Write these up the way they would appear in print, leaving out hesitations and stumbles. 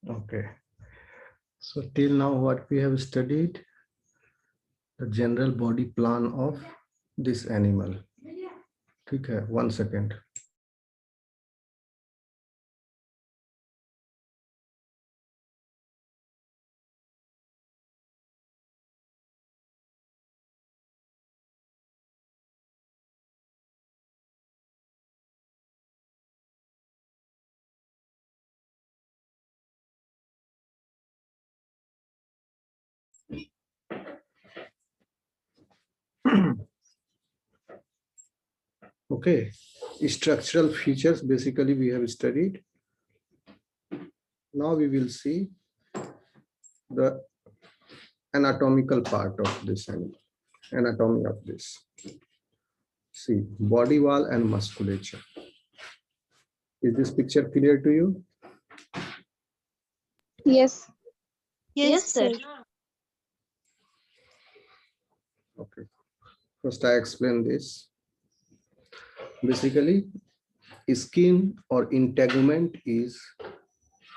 Okay. So till now what we have studied, the general body plan of this animal. Okay, 1 second. Okay, structural features basically we have studied. Now we will see the anatomical part of this animal, anatomy of this. See, body wall and musculature. Is this picture clear to you? Yes. Yes, sir. Okay. First, I explain this. Basically, skin or integument is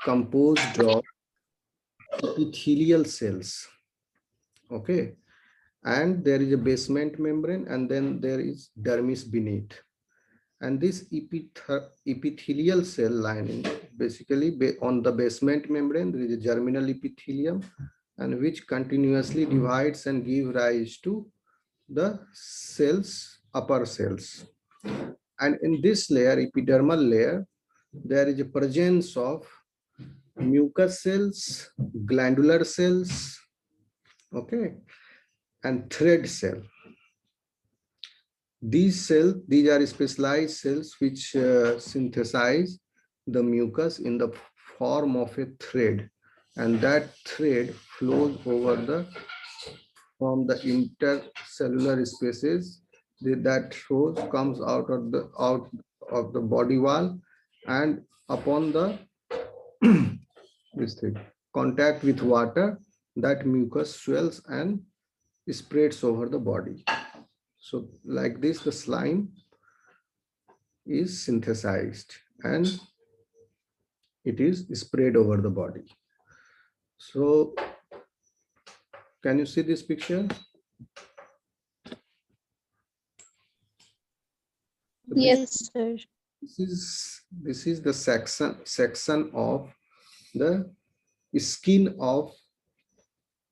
composed of epithelial cells. Okay. And there is a basement membrane, and then there is dermis beneath. And this epithelial cell lining, basically on the basement membrane, there is a germinal epithelium, and which continuously divides and give rise to the cells, upper cells. And in this layer, epidermal layer, there is a presence of mucus cells, glandular cells, okay, and thread cell. These are specialized cells which synthesize the mucus in the form of a thread, and that thread flows over the from the intercellular spaces. That flows comes out of the body wall, and upon the this thing contact with water, that mucus swells and spreads over the body. So like this, the slime is synthesized and it is spread over the body. So can you see this picture? Yes. Sir. This is the section of the skin of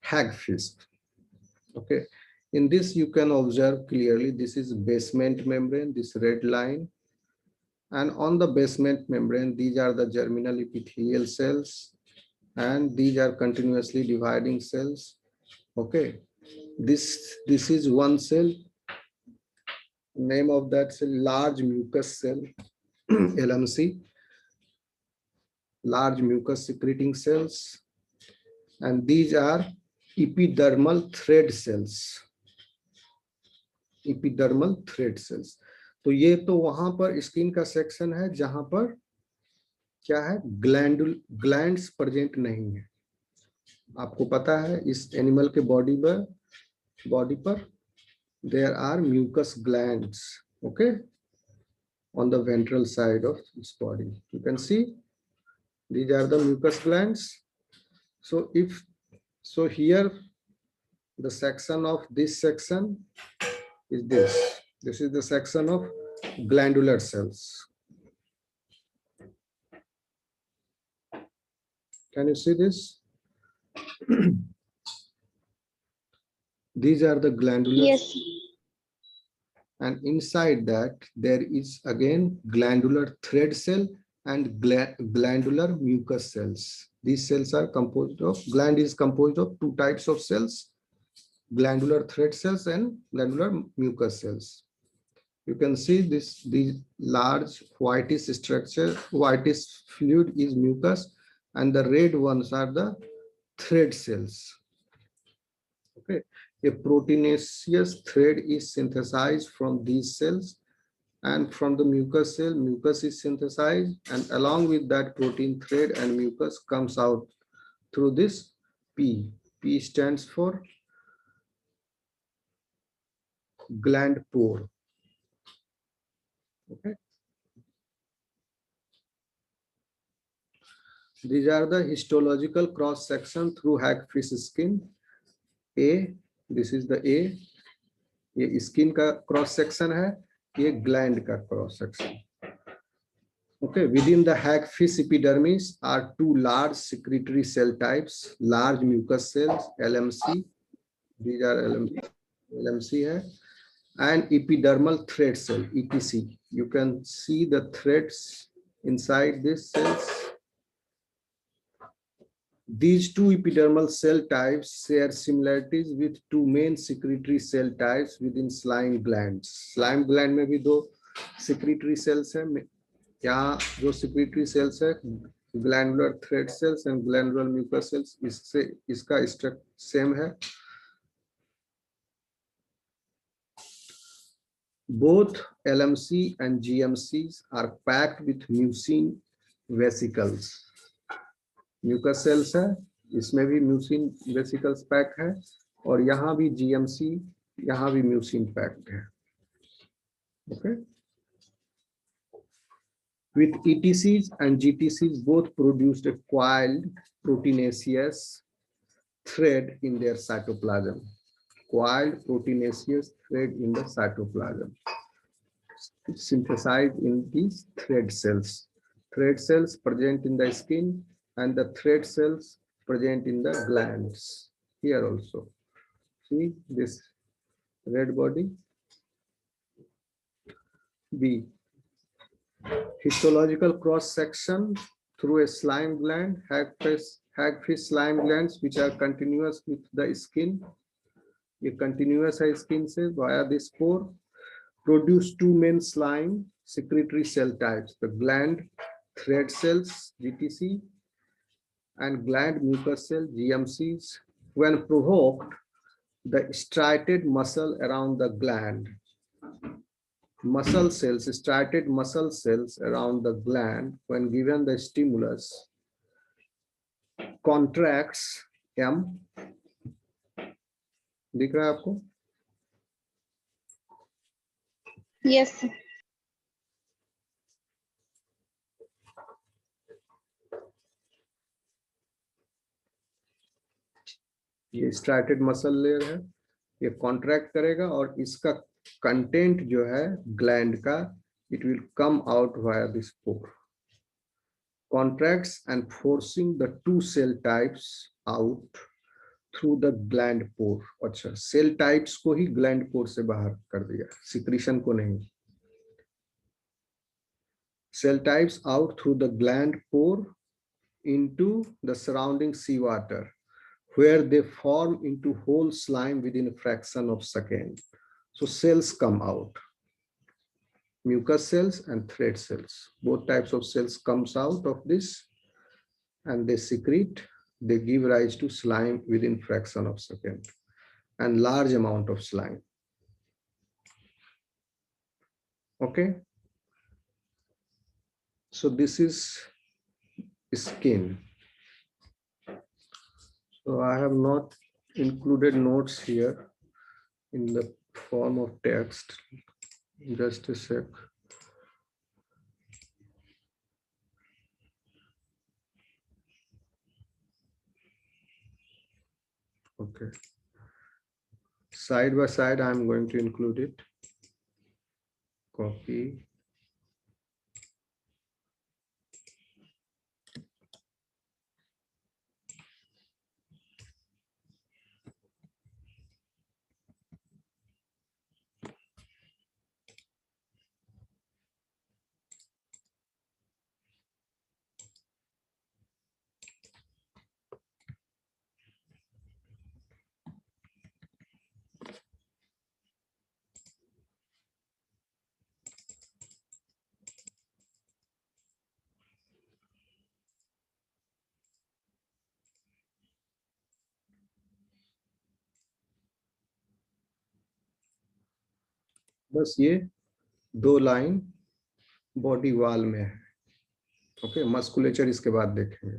hagfish. Okay, in this you can observe clearly this is basement membrane, this red line, and on the basement membrane these are the germinal epithelial cells, and these are continuously dividing cells. Okay, this is one cell. Name of that cell, large mucus cell, LMC, large mucus secreting cells, and these are epidermal thread cells. Epidermal thread cells. तो ये तो वहां पर skin का section है जहां पर क्या है, ग्लैंड्स प्रेजेंट नहीं है. आपको पता है इस एनिमल के बॉडी पर there are mucus glands, okay, on the ventral side of its body. You can see these are the mucus glands. So here the section of this section is this is the section of glandular cells. Can you see this? These are the glandular. Yes. And inside that there is again glandular thread cell and glandular mucus cells. These cells are composed of, gland is composed of two types of cells, glandular thread cells and glandular mucus cells. You can see these large whitish structure, whitish fluid is mucus, and the red ones are the thread cells. Okay, a proteinaceous thread is synthesized from these cells, and from the mucus cell, mucus is synthesized, and along with that protein thread and mucus comes out through this P. P stands for gland pore. Okay. These are the histological cross section through hagfish skin. A, this is the A. ये skin का cross section है, ये gland का cross section. Okay, within the hagfish epidermis are two large secretory cell types, large mucus cells, LMC. These are LMC है, and epidermal thread cell, ETC. You can see the threads inside these cells. These two epidermal cell types share similarities with two main secretory cell types within slime glands. Slime gland में भी दो secretory cells हैं. यहाँ जो secretory cells है, glandular thread cells and glandular mucus cells, इससे इसका structure same है. Both LMC and GMCs are packed with mucin vesicles. Mucus cells है, इसमें भी म्यूसिन वेसिकल्स पैक है, और यहाँ भी जीएमसी, यहाँ भी म्यूसिन पैक्ड है. Okay. With ETCs and GTCs both produced a coiled proteinaceous thread in their cytoplasm. Coiled proteinaceous thread in the cytoplasm. Synthesized in these thread cells. Thread cells present in the skin and the thread cells present in the glands. Here also. See this red body. B. Histological cross section through a slime gland, hagfish slime glands which are continuous with the skin. ये continuous है skin से via this pore. Produce two main slime secretory cell types, the gland thread cells, GTC, and gland mucus cell, GMCs. When provoked, the striated muscle around the gland, muscle cells, striated muscle cells around the gland, when given the stimulus, contracts M. दिख रहा है आपको? Yes. ये striated muscle layer है, ये contract करेगा और इसका कंटेंट जो है ग्लैंड का, it will come out via this pore. Contracts and forcing the two cell types out through the gland pore. अच्छा, सेल टाइप्स को ही ग्लैंड पोर से बाहर कर दिया, सिक्रीशन को नहीं. Cell types out through the gland pore into the surrounding seawater, where they form into whole slime within a fraction of a second. So cells come out, mucus cells and thread cells. Both types of cells comes out of this and they secrete, they give rise to slime within fraction of a second and large amount of slime. Okay. So this is skin. So I have not included notes here in the form of text. Just a sec. Okay. Side by side, I'm going to include it. Copy. बस ये दो line body wall में है. Okay, musculature इसके बाद देखेंगे.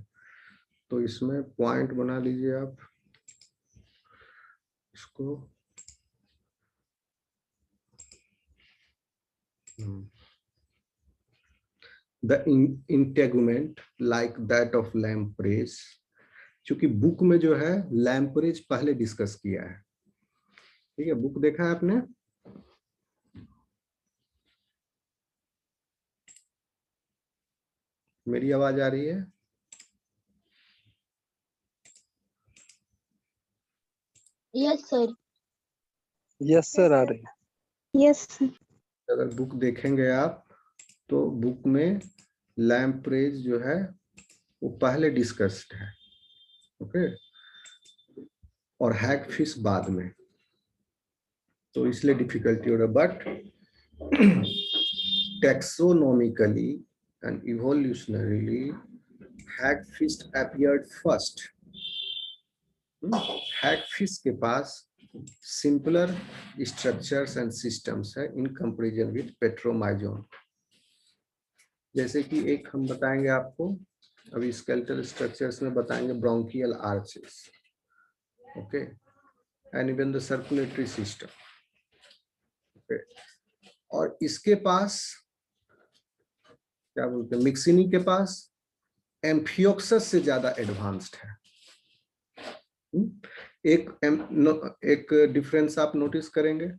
तो इसमें पॉइंट बना लीजिए आप इसको. The integument like that of lampreys, क्योंकि बुक में जो है लैम्प्रेज पहले डिस्कस किया है, ठीक है, बुक देखा है आपने? मेरी आवाज आ रही है? Yes, sir. यस सर आ रही है। Yes. अगर बुक देखेंगे आप तो बुक में लैम्प्रेज जो है वो पहले डिस्कस्ड है, ओके, और हैगफिश बाद में, तो इसलिए डिफिकल्टी हो रहा है। But taxonomically and evolutionarily hagfish appeared first. Hagfish के पास सिंपलर स्ट्रक्चर्स एंड सिस्टम्स है इन कंपैरिजन विद पेट्रोमाइजोन। जैसे कि एक हम बताएंगे आपको अभी स्केलेटल स्ट्रक्चर्स में बताएंगे, bronchial arches, okay, and even the circulatory system, okay. और इसके पास क्या बोलते हैं, मिक्सिनी के पास एम्फियोक्सस से ज्यादा एडवांस्ड है। एक डिफरेंस आप नोटिस करेंगे,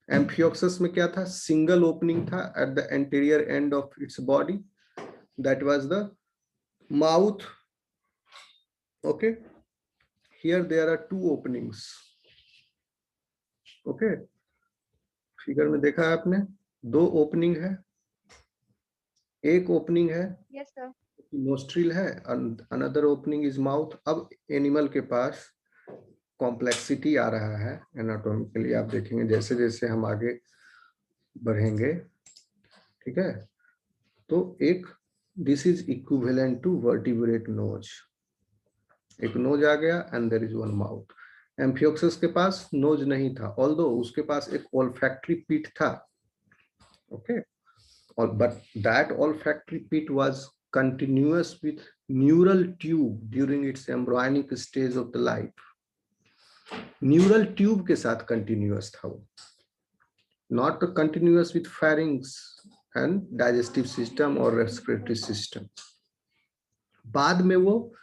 एम्फियोक्सस में क्या था, सिंगल ओपनिंग था at the anterior end of its body, that was the mouth, okay. Here there are two openings, okay. Figure में देखा है आपने, दो ओपनिंग है, एक ओपनिंग है Yes, sir. नोस्ट्रिल है, अनदर ओपनिंग इज माउथ। अब एनिमल के पास कॉम्प्लेक्सिटी आ रहा है एनाटॉमिकली, आप देखेंगे जैसे जैसे हम आगे बढ़ेंगे, ठीक है। तो एक this is equivalent to vertebrate nose, एक नोज आ गया and there is one mouth. Amphioxus के पास नोज नहीं था, ऑल्दो उसके पास एक ओल्फैक्टरी पिट था, ओके, और but that olfactory pit was continuous with neural tube during its embryonic stage of the life. Neural tube के साथ कंटिन्यूअस था वो, not continuous with pharynx and digestive system और रेस्पिरेटरी सिस्टम। बाद में वो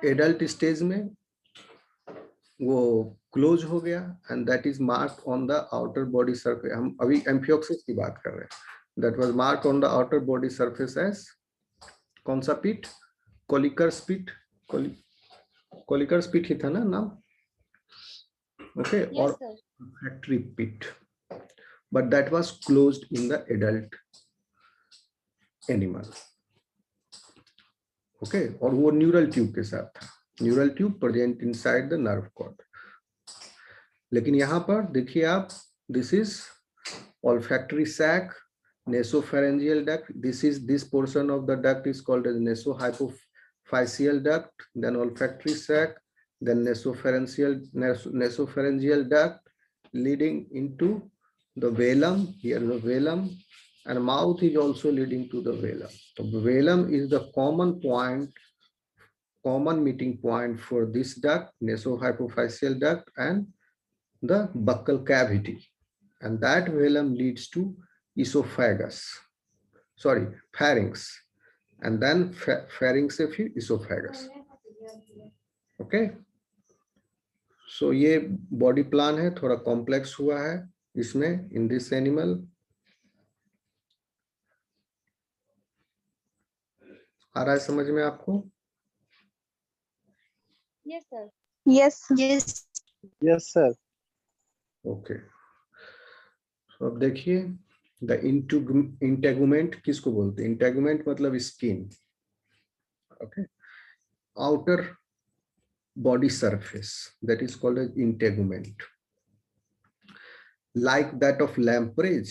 एडल्ट स्टेज में वो क्लोज हो गया and that is mark on the outer body surface. हम अभी एम्फियोक्सिस की बात कर रहे हैं, that was mark on the outer body surface as कौन सा पिट, कोलिकर्स पिट, कोलिकर्स पिट ही था ना नाम, ओके, Yes, और sir. Factory pit, but that was closed in the adult animal, okay, और वो न्यूरल ट्यूब के साथ था, neural tube present inside the nerve cord. लेकिन यहाँ पर देखिए आप, this is olfactory sac, nasopharyngeal duct, this portion of the duct is called as nasohypophyseal duct, then olfactory sac, then nasopharyngeal duct leading into the velum, here the velum, and mouth is also leading to the velum. So the velum is the common meeting point for this duct, nasohypophyseal duct, and the buccal cavity, and that velum leads to esophagus, sorry, pharynx, and then pharynx से फिर esophagus, okay. So ये body plan है, थोड़ा complex हुआ है इसमें in this animal. आ रहा है समझ में आपको? Yes, sir. Yes. Yes. Yes sir. Okay, तो अब देखिए द इंटेगुमेंट किसको बोलते हैं? इंटेगुमेंट मतलब skin, okay, outer body surface, that is called as integument. Like that of lamprey,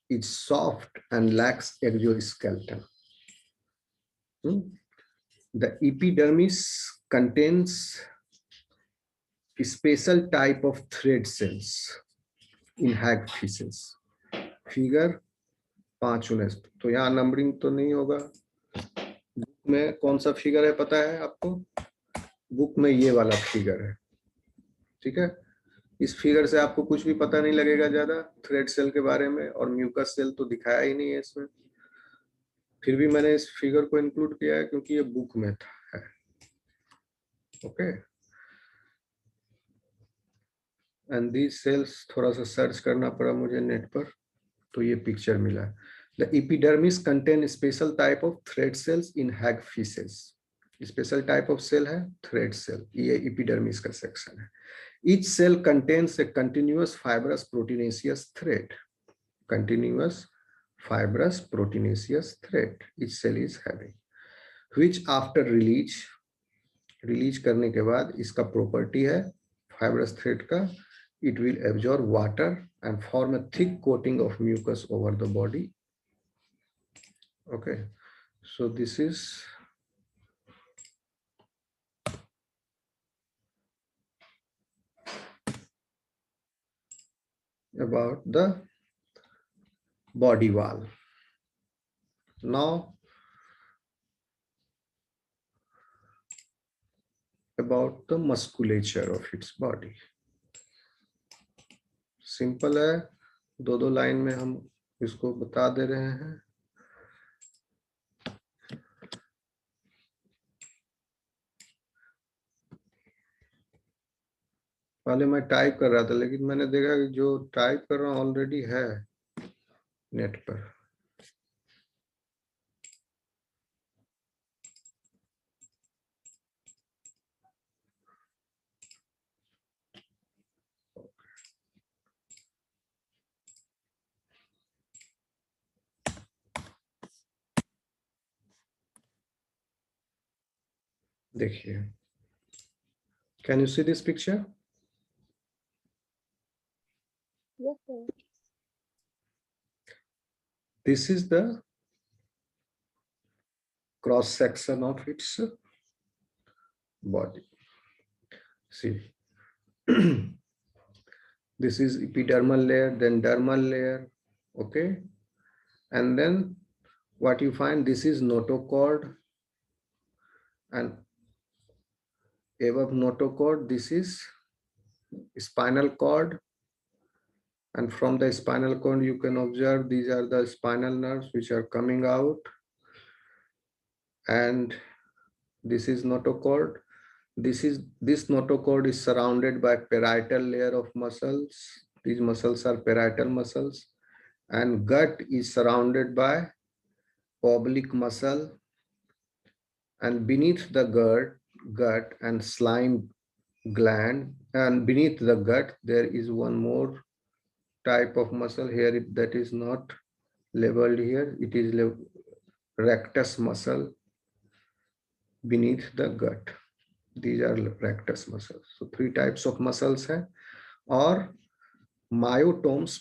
it's soft and lacks exoskeleton. The epidermis contains a special type of thread cells in hagfishes. Figure 5 तो यहाँ numbering तो नहीं होगा, book में कौन सा figure है पता है आपको? बुक में ये वाला फिगर है, ठीक है। इस फिगर से आपको कुछ भी पता नहीं लगेगा ज्यादा थ्रेड सेल के बारे में, और म्यूकस सेल तो दिखाया ही नहीं है इसमें। फिर भी मैंने इस फिगर को इंक्लूड किया है क्योंकि ये बुक में था है। ओके, एंड दीज सेल्स थोड़ा सा सर्च करना पड़ा मुझे नेट पर, तो ये पिक्चर मिला। The epidermis contain special type of thread cells in hagfishes. Special type of cell है थ्रेड सेल, ये एपिडर्मिस का सेक्शन है। Each cell contains a continuous fibrous proteinaceous thread. Continuous fibrous proteinaceous thread each cell is having, which after release करने के बाद इसका property है fibrous thread का, it will absorb water and form a thick coating of mucus over the body. Okay, so this is about the body wall. Now about the musculature of its body. Simple है, दो दो line में हम इसको बता दे रहे हैं। पहले मैं टाइप कर रहा था लेकिन मैंने देखा कि जो टाइप कर रहा हूँ ऑलरेडी है नेट पर। देखिए, can you see this picture? Yes, sir. This is the cross section of its body. See, this is epidermal layer, then dermal layer. Okay, and then what you find, this is notochord, and above notochord this is spinal cord, and from the spinal cord you can observe these are the spinal nerves which are coming out, and this is notochord. This notochord is surrounded by parietal layer of muscles. These muscles are parietal muscles, and gut is surrounded by oblique muscle, and beneath the gut and slime gland, and beneath the gut there is one more type of muscle here that is not labeled here. It is rectus muscle beneath the gut. These are rectus muscles. So three types of muscles हैं, और myotomes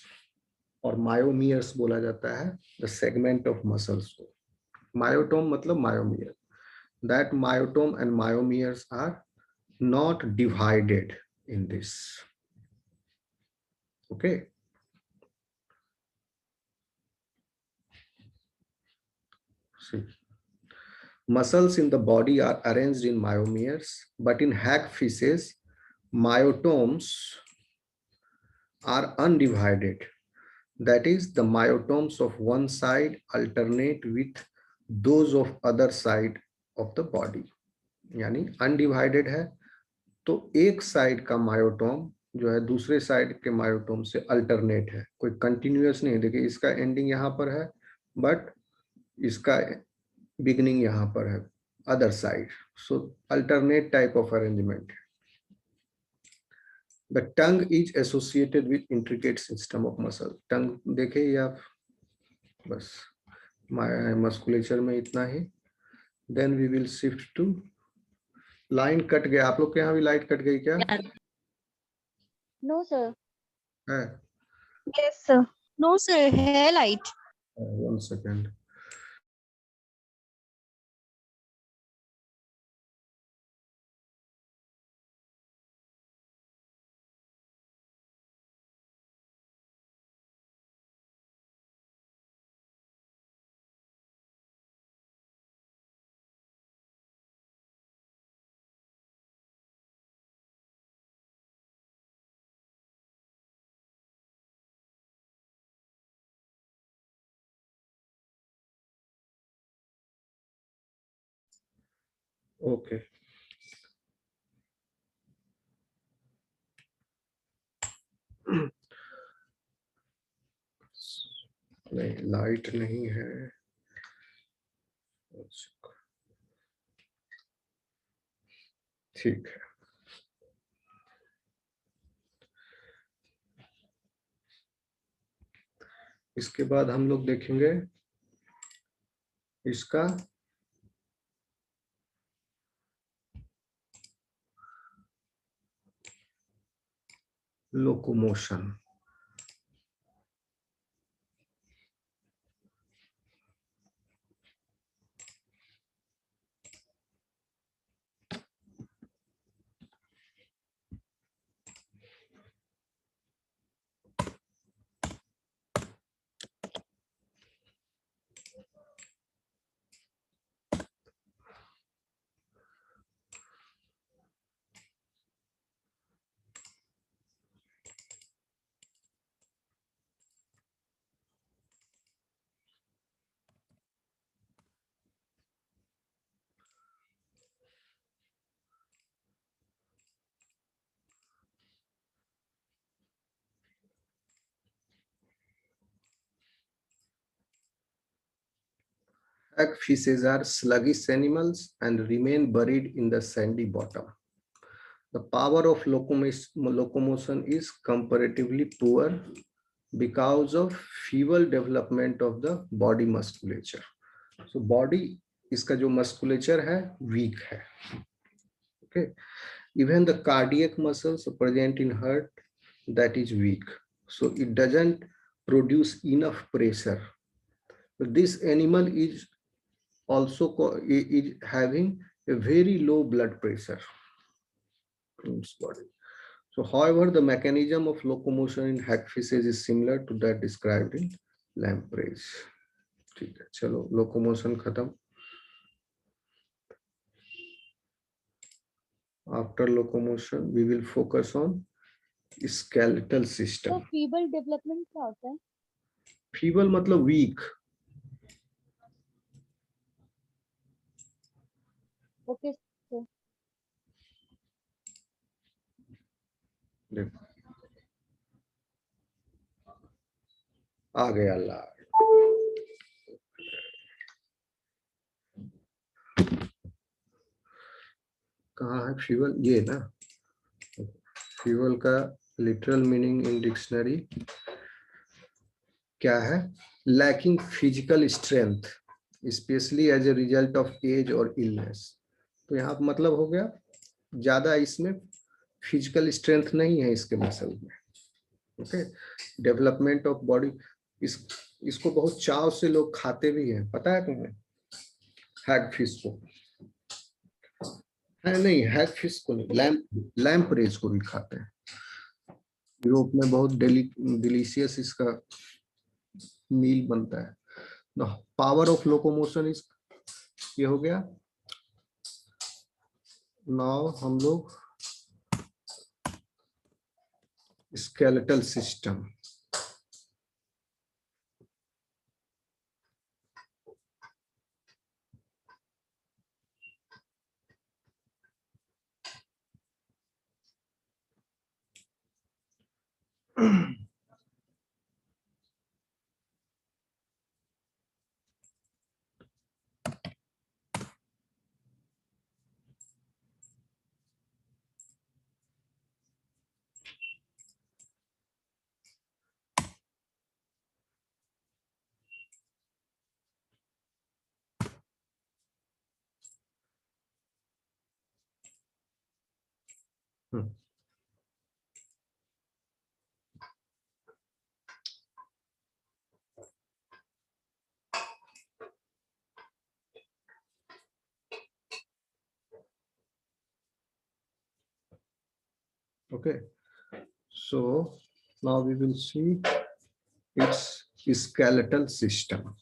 और myomeres बोला जाता है the segment of muscles को। myotome मतलब myomere. That myotome and myomeres are not divided in this. Okay. See, muscles in the body are arranged in myomeres, but in hagfishes, myotomes are undivided. That is, the myotomes of one side alternate with those of other side of the body. यानी undivided है तो एक side का myotome जो है दूसरे side के myotome से अल्टरनेट है, कोई कंटिन्यूअस नहीं। देखिए इसका एंडिंग यहाँ पर है बट इसका बिगनिंग यहाँ पर है other side, so alternate type of arrangement. The tongue is associated with intricate system of muscle. Tongue देखे ये आप, बस मस्कुलेचर में इतना ही। Then we will shift to line cut गया, आप लोग के यहाँ भी लाइट कट गई क्या? No, sir. है? Yes, sir. No, sir. है light. 1 second. Okay. नहीं, लाइट नहीं है। ठीक है। इसके बाद हम लोग देखेंगे इसका locomotion. Hag fishes are sluggish animals and remain buried in the sandy bottom. The power of locomotion is comparatively poor because of feeble development of the body musculature. So body इसका जो musculature है weak है. Okay. Even the cardiac muscles present in heart, that is weak. So it doesn't produce enough pressure. So this animal is also is having a very low blood pressure in its body. So however, the mechanism of locomotion in hagfishes is similar to that described in lampreys. ठीक है, चलो locomotion खत्म. After locomotion, we will focus on skeletal system. तो feeble development क्या होता है? Feeble मतलब weak. Okay, sir. देखो आ गया लाल. कहाँ है फीवल? ये ना. फीवल का लिटरल मीनिंग इन डिक्शनरी क्या है? Lacking physical strength especially as a result of age और इलनेस. तो यहाँ मतलब हो गया ज्यादा इसमें फिजिकल स्ट्रेंथ नहीं है इसके मसल में. ओके. डेवलपमेंट ऑफ बॉडी, इसको बहुत चाव से लोग खाते भी हैं, पता है तुम्हें? हैग फिश को है नहीं, हैग फिश को नहीं, लैम्प्रेज को भी खाते हैं. यूरोप में बहुत डिलीशियस इसका मील बनता है. पावर ऑफ लोकोमोशन इज ये हो गया. नाउ हम लोग skeletal system. Okay, so now we will see its skeletal system.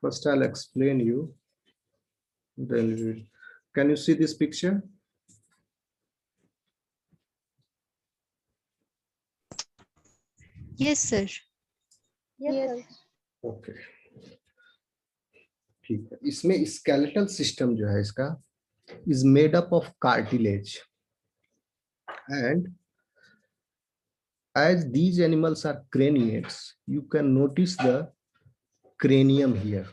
First, I'll explain you. Then we will. Can you see this picture? Yes, sir. Yes, sir. Okay. ठीक है, इसमें skeletal system जो है इसका is made up of cartilage and as these animals are craniates, you can notice the cranium here.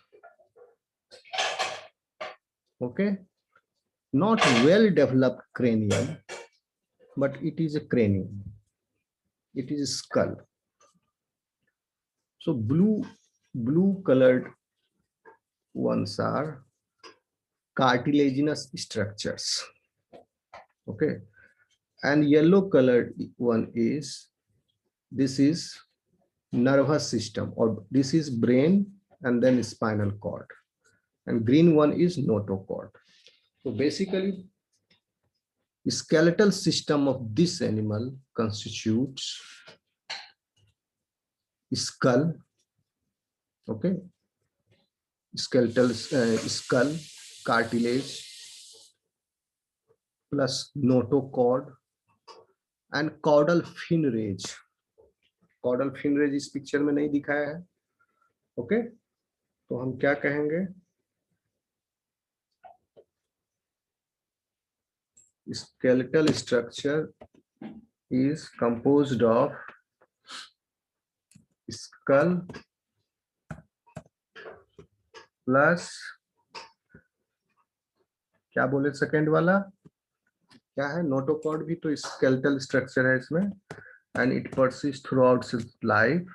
Okay, not well developed cranium, but it is a cranium, it is a skull. So blue colored ones are cartilaginous structures. Okay, and yellow colored one is, this is nervous system, or this is brain and then spinal cord, and green one is notochord. So basically skeletal system of this animal constitutes skull, okay, skeletal skull, cartilage plus notochord and caudal fin ridge. Caudal fin ridge इस picture में नहीं दिखाया है, okay, तो हम क्या कहेंगे, skeletal structure is composed of skull plus, क्या बोले सेकेंड वाला, क्या है, नोटोकॉर्ड भी तो स्केलेटल स्ट्रक्चर है इसमें, and it persists throughout its life.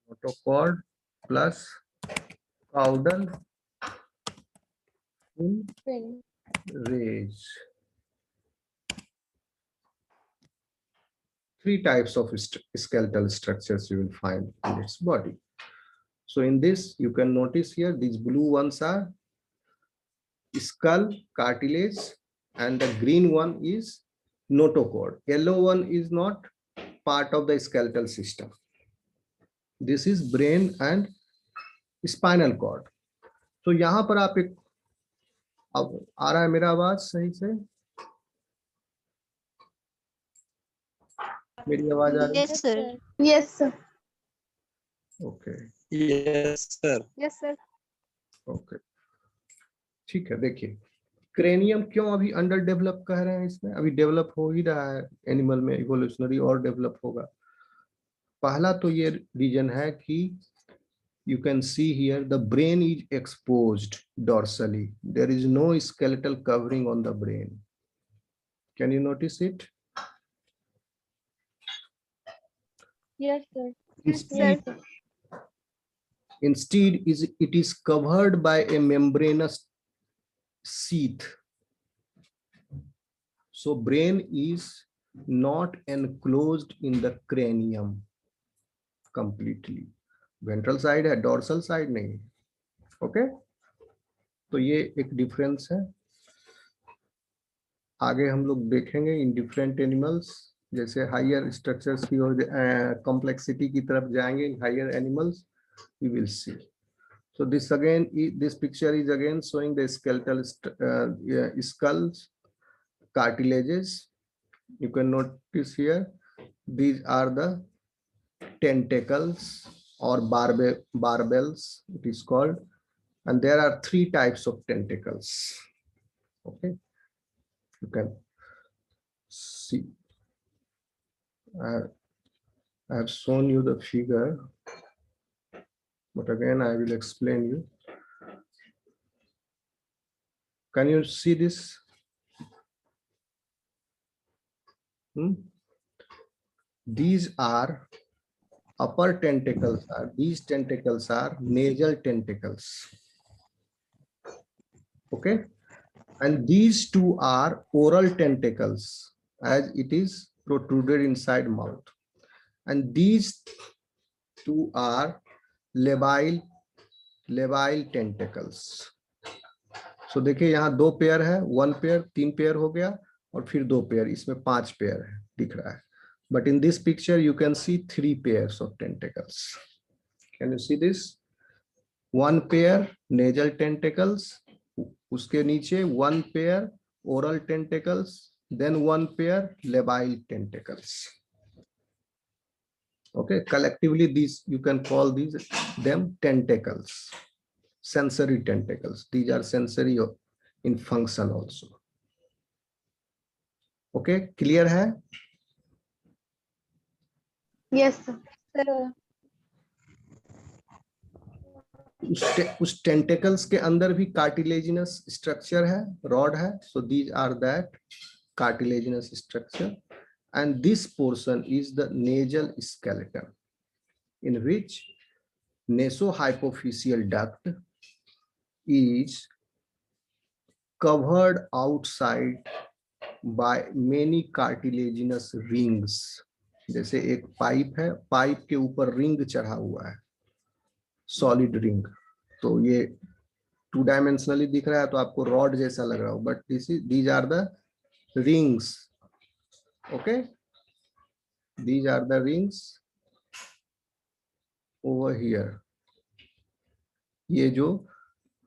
Notochord plus caudal fin ridge. Three types of skeletal structures you will find in its body. So in this, you can notice here, these blue ones are skull, cartilage, and the green one is notochord. Yellow one is not part of the skeletal system. This is brain and spinal cord. तो यहाँ पर आप एक, अब आ रहा है मेरा आवाज सही से, मेरी आवाज आ रही है? Yes, sir. Yes, sir. Okay Yes, sir. Yes, sir. Okay, ठीक है। देखिए क्रेनियम क्यों अभी अंडर डेवलप कह रहे हैं, इसमें अभी डेवलप हो ही रहा है, एनिमल में इवोल्यूशनरी और डेवलप होगा। पहला तो ये रीजन है कि you can see here the brain is exposed dorsally, there is no skeletal covering on the brain. Can you notice it? Yes, sir. Instead it is covered by a membranous sheath. So brain is not enclosed in the cranium completely. Ventral side है, dorsal side नहीं, okay. तो ये एक difference है। आगे हम लोग देखेंगे इन डिफरेंट एनिमल्स, जैसे हायर स्ट्रक्चर्स की और कॉम्प्लेक्सिटी की तरफ जाएंगे in higher animals, we will see. So this again, this picture is again showing the skeletal skulls, cartilages. You can notice here, these are the tentacles or barbels, it is called, and there are three types of tentacles. Okay, you can see. I have shown you the figure, but again I will explain you. Can you see this? These are upper tentacles, these tentacles are nasal tentacles. Okay, and these two are oral tentacles, as it is protruded inside mouth, and these two are labile tentacles. So देखिए यहाँ दो pair है, one pair, तीन pair हो गया, और फिर दो पेयर, इसमें पांच पेयर है दिख रहा है, but in this picture you can see three pairs of tentacles. Can you see this? One pair nasal tentacles, उसके नीचे one pair oral tentacles, then one pair labile tentacles. Okay, collectively these you can call these them tentacles. sensory tentacles. These are sensory in function also. Okay, clear है? Yes, sir. उस tentacles के अंदर भी cartilaginous structure है, rod है. So these are that cartilaginous structure, and this portion is the nasal skeleton, in which nasohypophyseal duct is covered outside by many cartilaginous rings. जैसे एक pipe है, pipe के ऊपर रिंग चढ़ा हुआ है, सॉलिड रिंग. तो ये 2 डायमेंशनली दिख रहा है तो आपको रॉड जैसा लग रहा हो, but these are the rings. Okay, these are the rings over here. ये जो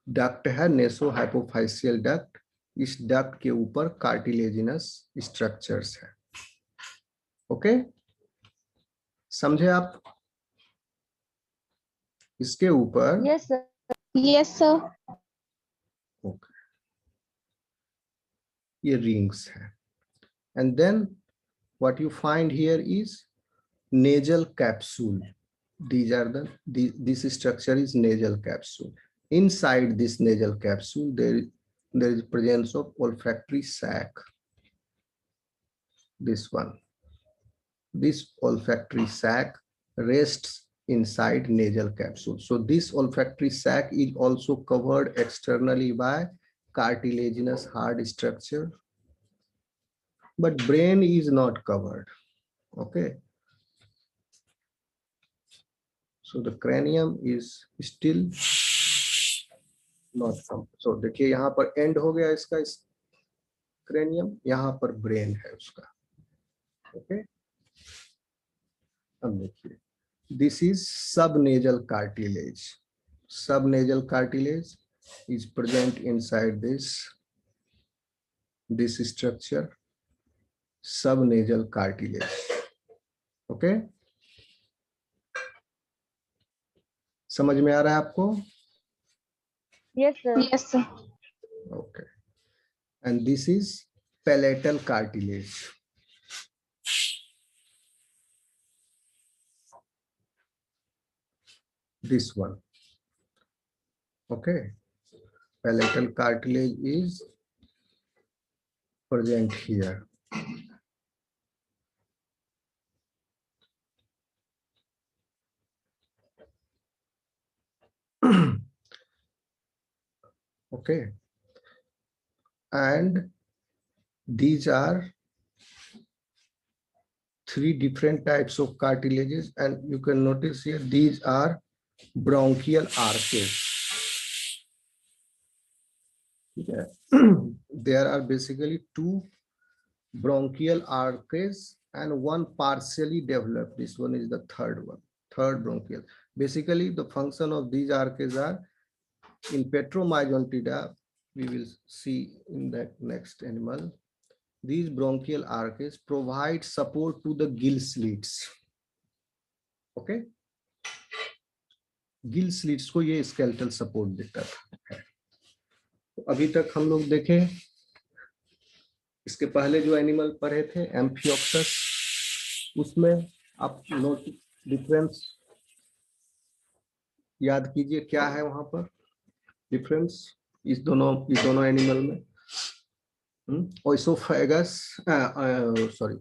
डक्ट है नेसो हाइपोफाइसियल डक्ट, इस डक्ट के ऊपर कार्टिलेजिनस स्ट्रक्चर्स है. ओके, समझे आप? इसके ऊपर Yes, sir. Yes, sir. Okay, ये रिंग्स है. And then what you find here is nasal capsule. These are this structure is nasal capsule. Inside this nasal capsule there is presence of olfactory sac. This one, this olfactory sac rests inside nasal capsule. So this olfactory sac is also covered externally by cartilaginous hard structure, but brain is not covered. Okay, so the cranium is still not come. So देखिए यहाँ पर and हो गया इसका, इस cranium, यहाँ पर brain है उसका. ओके, अब देखिए, this is subnasal cartilage. Subnasal cartilage is present inside this structure, subnasal cartilage. Okay, समझ में आ रहा है आपको? Yes, sir. Yes, sir. Okay, and this is palatal cartilage. This one. Okay, palatal cartilage is present here. Okay, and these are 3 different types of cartilages, and you can notice here these are bronchial arches. Yeah. There are basically 2 bronchial arches and 1 partially developed. This one is the third one, third bronchial. Basically the function of these arches are, in Petromyzontida, we will see in that next animal, these bronchial arches provide support to the gill slits. Okay, gill slits को ये skeletal support देता था. तो अभी तक हम लोग देखें, इसके पहले जो एनिमल पढ़े थे एम्फियोक्सस, उसमें आप नोट डिफरेंस याद कीजिए, क्या है वहां पर डिफरेंस इस दोनों एनिमल में. ओइसोफेगस, सॉरी,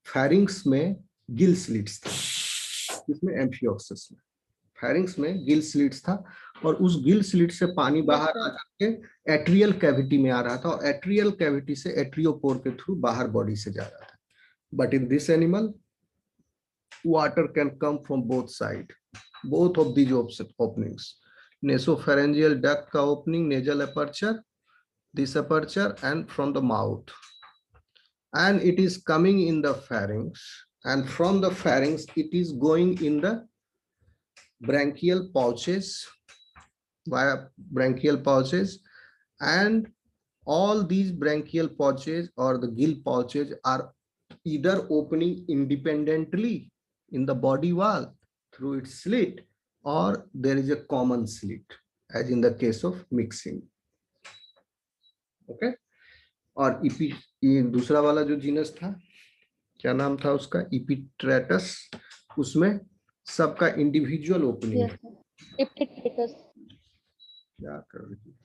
फेरिंग्स में गिल स्लिट्स था, इसमें एम्फियोक्सस में फेरिंग्स में गिल स्लिट्स था, और उस गिल स्लिट से पानी बाहर आ करके एट्रियल कैविटी में आ रहा था, और एट्रियल कैविटी से एट्रियोपोर के थ्रू बाहर बॉडी से जा रहा था. But in this animal water can come from both side, both of these openings. Nasopharyngeal duct का opening, nasal aperture, this aperture, and from the mouth, and it is coming in the pharynx, and from the pharynx it is going in the branchial pouches, via branchial pouches, and all these branchial pouches or the gill pouches are either opening independently in the body wall through its slit, or there is a common slit, as in the case of mixing. Okay. और ये दूसरा वाला जो genus था, क्या नाम था उसका, इपिट्रेटस, उसमें सबका इंडिविजुअल ओपनिंग है। Epictetus. क्या कर रही है?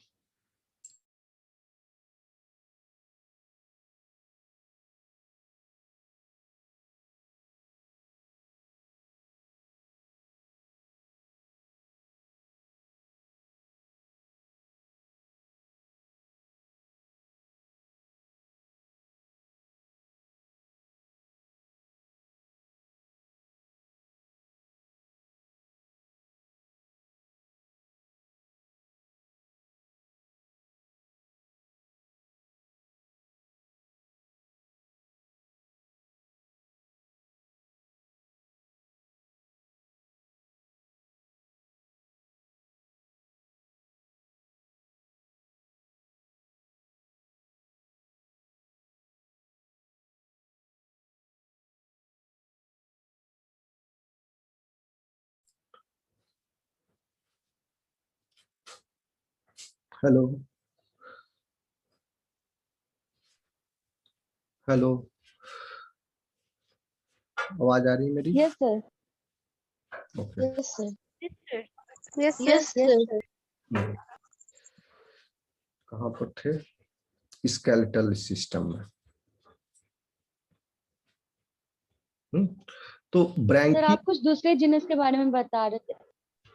हेलो हेलो, आवाज आ रही है मेरी? Yes, sir. Okay. Yes, sir. Yes, Yes, sir. sir. कहाँ पर थे? स्केलेटल सिस्टम में। तो सर ब्रैंकी, आप कुछ दूसरे जिनस के बारे में बता रहे थे।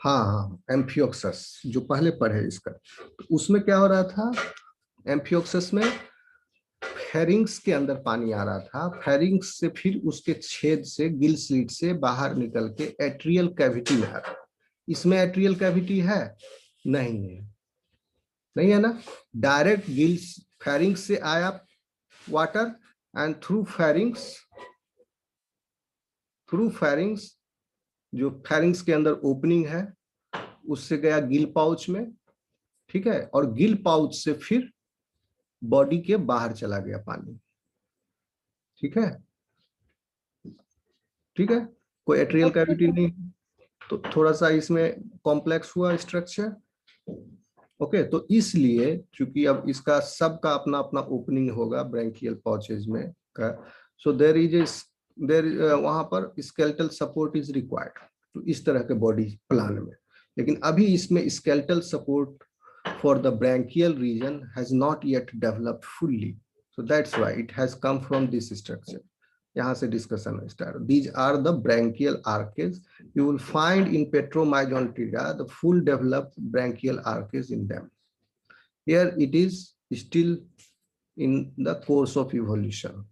हाँ हाँ, एम्फियोक्सस जो पहले पढ़े इसका, तो उसमें क्या हो रहा था, एम्फियोक्सस में फेरिंग्स के अंदर पानी आ रहा था, फेरिंग्स से फिर उसके छेद से, गिल स्लिट से बाहर निकल के एट्रियल कैविटी में आ रहा था। इसमें एट्रियल कैविटी है? नहीं है, नहीं है ना। डायरेक्ट गिल फेरिंग्स से आया वाटर एंड थ्रू फेरिंग्स जो फेरिंग्स के अंदर ओपनिंग है उससे गया गिल पाउच में, ठीक है, और गिल पाउच से फिर बॉडी के बाहर चला गया पानी, ठीक है, ठीक है, कोई एट्रियल कैविटी नहीं। तो थोड़ा सा इसमें कॉम्प्लेक्स हुआ स्ट्रक्चर। ओके, तो इसलिए चूंकि अब इसका सबका अपना अपना ओपनिंग होगा ब्रैंकियल पाउचेज में का, सो देयर वहां पर स्केलेटल सपोर्ट इज रिक्वायर्ड, तो इस तरह के बॉडी प्लान में। लेकिन अभी इसमें skeletal support for the branchial region has not yet developed fully, so that's why it has come from this structure. यहाँ से discussion start. These are the branchial arches. You will find in Petromyzontrida the full developed branchial arches in them. Here it is still in the course of evolution.